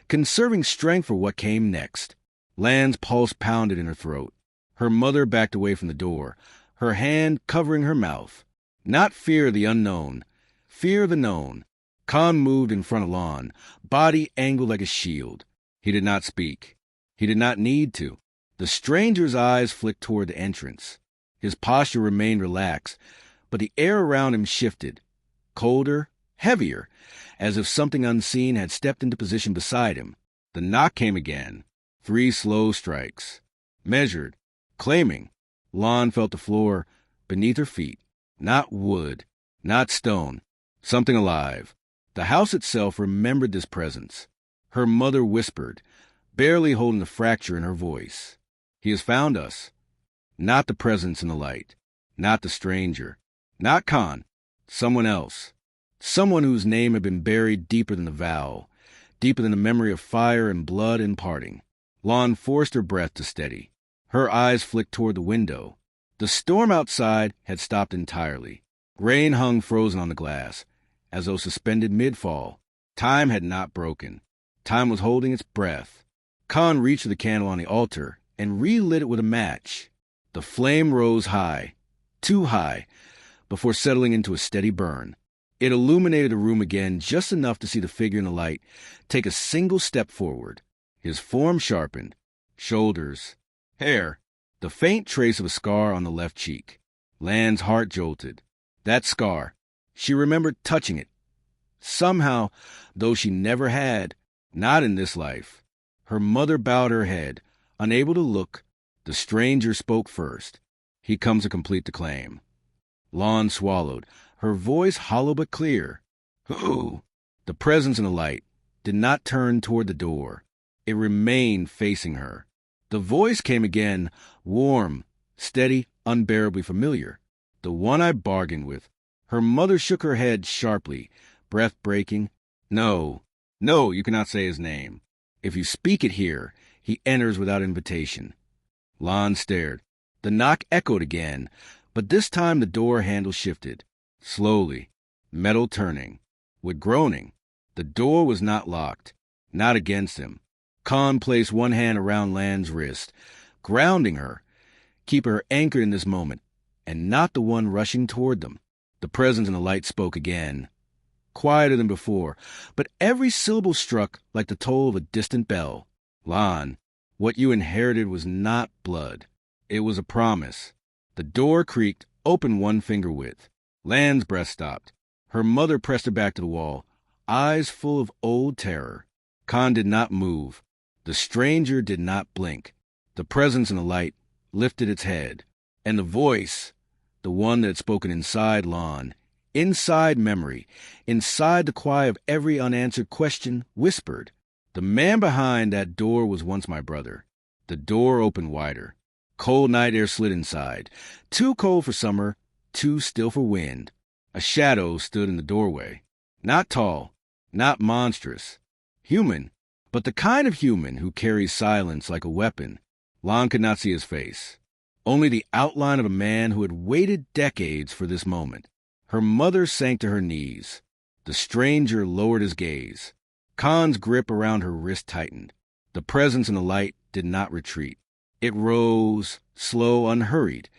conserving strength for what came next. Lan's pulse pounded in her throat. Her mother backed away from the door, her hand covering her mouth. Not fear of the unknown, fear of the known. Khan moved in front of Lan, body angled like a shield. He did not speak. He did not need to. The stranger's eyes flicked toward the entrance. His posture remained relaxed, but the air around him shifted. Colder, heavier, as if something unseen had stepped into position beside him. The knock came again. 3 slow strikes. Measured, claiming. Lan felt the floor beneath her feet. Not wood, not stone. Something alive. The house itself remembered this presence. Her mother whispered, barely holding the fracture in her voice. He has found us. Not the presence in the light. Not the stranger. Not Khan. Someone else. Someone whose name had been buried deeper than the vow, deeper than the memory of fire and blood and parting. Lan forced her breath to steady. Her eyes flicked toward the window. The storm outside had stopped entirely. Rain hung frozen on the glass, as though suspended mid-fall. Time had not broken. Time was holding its breath. Khan reached for the candle on the altar and relit it with a match. The flame rose high, too high, before settling into a steady burn. It illuminated the room again just enough to see the figure in the light take a single step forward. His form sharpened. Shoulders. Hair. The faint trace of a scar on the left cheek. Lan's heart jolted. That scar. She remembered touching it. Somehow, though she never had, not in this life. Her mother bowed her head, unable to look. The stranger spoke first. He comes to complete the claim. Lan swallowed, her voice hollow but clear. Who? The presence in the light did not turn toward the door. It remained facing her. The voice came again, warm, steady, unbearably familiar. The one I bargained with. Her mother shook her head sharply, breath breaking. No, you cannot say his name. If you speak it here, he enters without invitation. Lan stared. The knock echoed again, but this time the door handle shifted. Slowly, metal turning. With groaning. The door was not locked, not against him. Khan placed one hand around Lan's wrist, grounding her, keep her anchored in this moment, and not the one rushing toward them. The presence in the light spoke again, quieter than before, but every syllable struck like the toll of a distant bell. Lan, what you inherited was not blood. It was a promise. The door creaked, open 1 finger width. Lan's breath stopped. Her mother pressed her back to the wall, eyes full of old terror. Khan did not move. The stranger did not blink. The presence in the light lifted its head. And the voice, the one that had spoken inside Lan, inside memory, inside the quiet of every unanswered question, whispered, "The man behind that door was once my brother." The door opened wider. Cold night air slid inside. Too cold for summer, too still for wind. A shadow stood in the doorway. Not tall, not monstrous. Human, but the kind of human who carries silence like a weapon. Lan could not see his face. Only the outline of a man who had waited decades for this moment. Her mother sank to her knees. The stranger lowered his gaze. Khan's grip around her wrist tightened. The presence in the light did not retreat. It rose, slow, unhurried,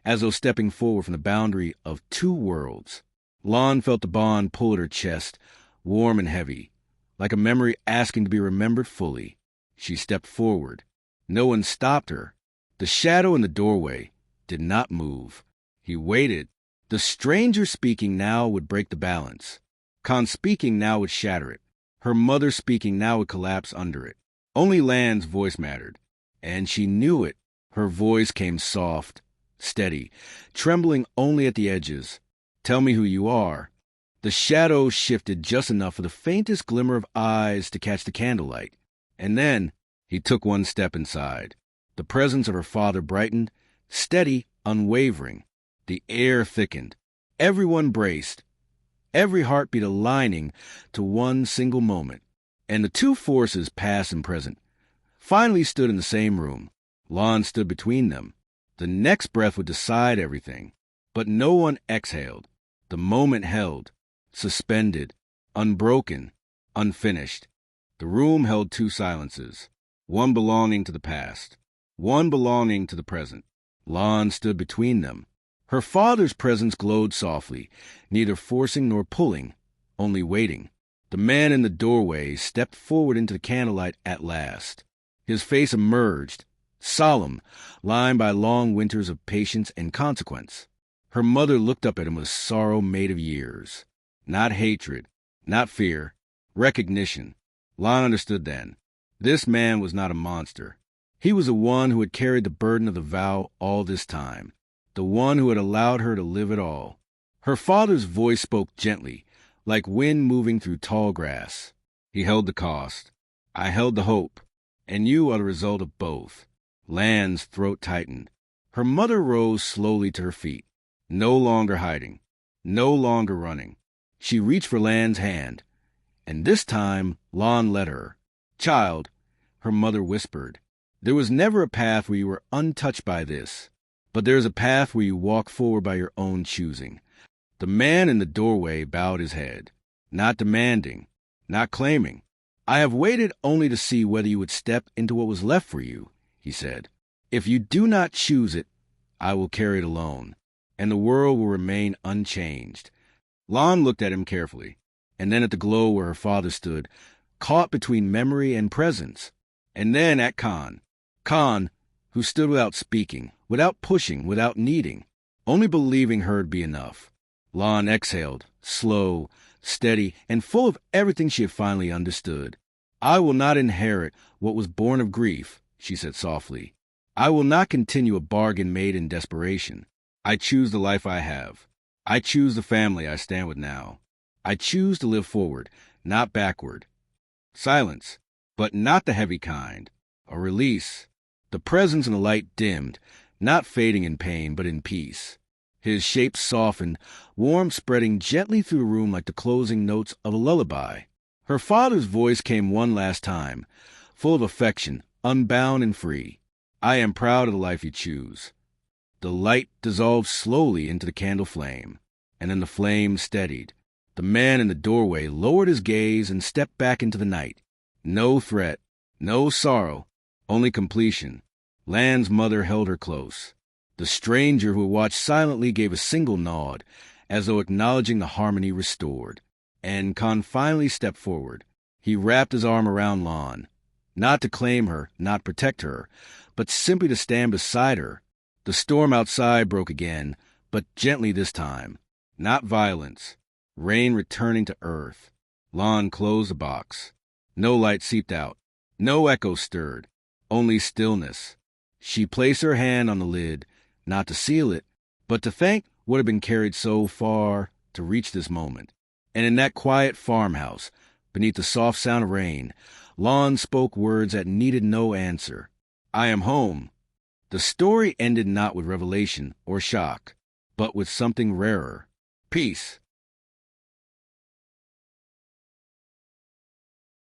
as though stepping forward from the boundary of 2 worlds. Lan felt the bond pull at her chest, warm and heavy, like a memory asking to be remembered fully. She stepped forward. No one stopped her. The shadow in the doorway did not move. He waited. The stranger speaking now would break the balance. Khan's speaking now would shatter it. Her mother speaking now would collapse under it. Only Lan's voice mattered, and she knew it. Her voice came soft, steady, trembling only at the edges. "Tell me who you are." The shadow shifted just enough for the faintest glimmer of eyes to catch the candlelight. And then he took one step inside. The presence of her father brightened, steady, unwavering. The air thickened. Everyone braced, every heartbeat aligning to one single moment. And the two forces, past and present, finally stood in the same room. Lan stood between them. The next breath would decide everything. But no one exhaled. The moment held, suspended, unbroken, unfinished. The room held two silences, one belonging to the past, one belonging to the present. Lan stood between them. Her father's presence glowed softly, neither forcing nor pulling, only waiting. The man in the doorway stepped forward into the candlelight at last. His face emerged, solemn, lined by long winters of patience and consequence. Her mother looked up at him with sorrow made of years. Not hatred, not fear, recognition. Lan understood then. This man was not a monster. He was the one who had carried the burden of the vow all this time, the one who had allowed her to live it all. Her father's voice spoke gently, like wind moving through tall grass. He held the cost. I held the hope. And you are the result of both. Lan's throat tightened. Her mother rose slowly to her feet, no longer hiding, no longer running. She reached for Lan's hand, and this time Lan led her. "Child," her mother whispered, "there was never a path where you were untouched by this, but there is a path where you walk forward by your own choosing." The man in the doorway bowed his head, not demanding, not claiming. "I have waited only to see whether you would step into what was left for you," he said. "If you do not choose it, I will carry it alone, and the world will remain unchanged." Lan looked at him carefully, and then at the glow where her father stood, caught between memory and presence, and then at Khan, who stood without speaking, without pushing, without needing, only believing her to be enough. Lan exhaled, slow, steady, and full of everything she had finally understood. "I will not inherit what was born of grief," she said softly. "I will not continue a bargain made in desperation. I choose the life I have. I choose the family I stand with now. I choose to live forward, not backward." Silence, but not the heavy kind. A release. The presence and the light dimmed, not fading in pain, but in peace. His shape softened, warmth spreading gently through the room like the closing notes of a lullaby. Her father's voice came one last time, full of affection, unbound and free. "I am proud of the life you choose." The light dissolved slowly into the candle flame, and then the flame steadied. The man in the doorway lowered his gaze and stepped back into the night. No threat, no sorrow, only completion. Lan's mother held her close. The stranger who had watched silently gave a single nod, as though acknowledging the harmony restored. And Khan finally stepped forward. He wrapped his arm around Lan, not to claim her, not protect her, but simply to stand beside her. The storm outside broke again, but gently this time. Not violence. Rain returning to earth. Lan closed the box. No light seeped out. No echo stirred. Only stillness. She placed her hand on the lid, not to seal it, but to thank what had been carried so far to reach this moment. And in that quiet farmhouse, beneath the soft sound of rain, Lan spoke words that needed no answer. "I am home." The story ended not with revelation or shock, but with something rarer. Peace.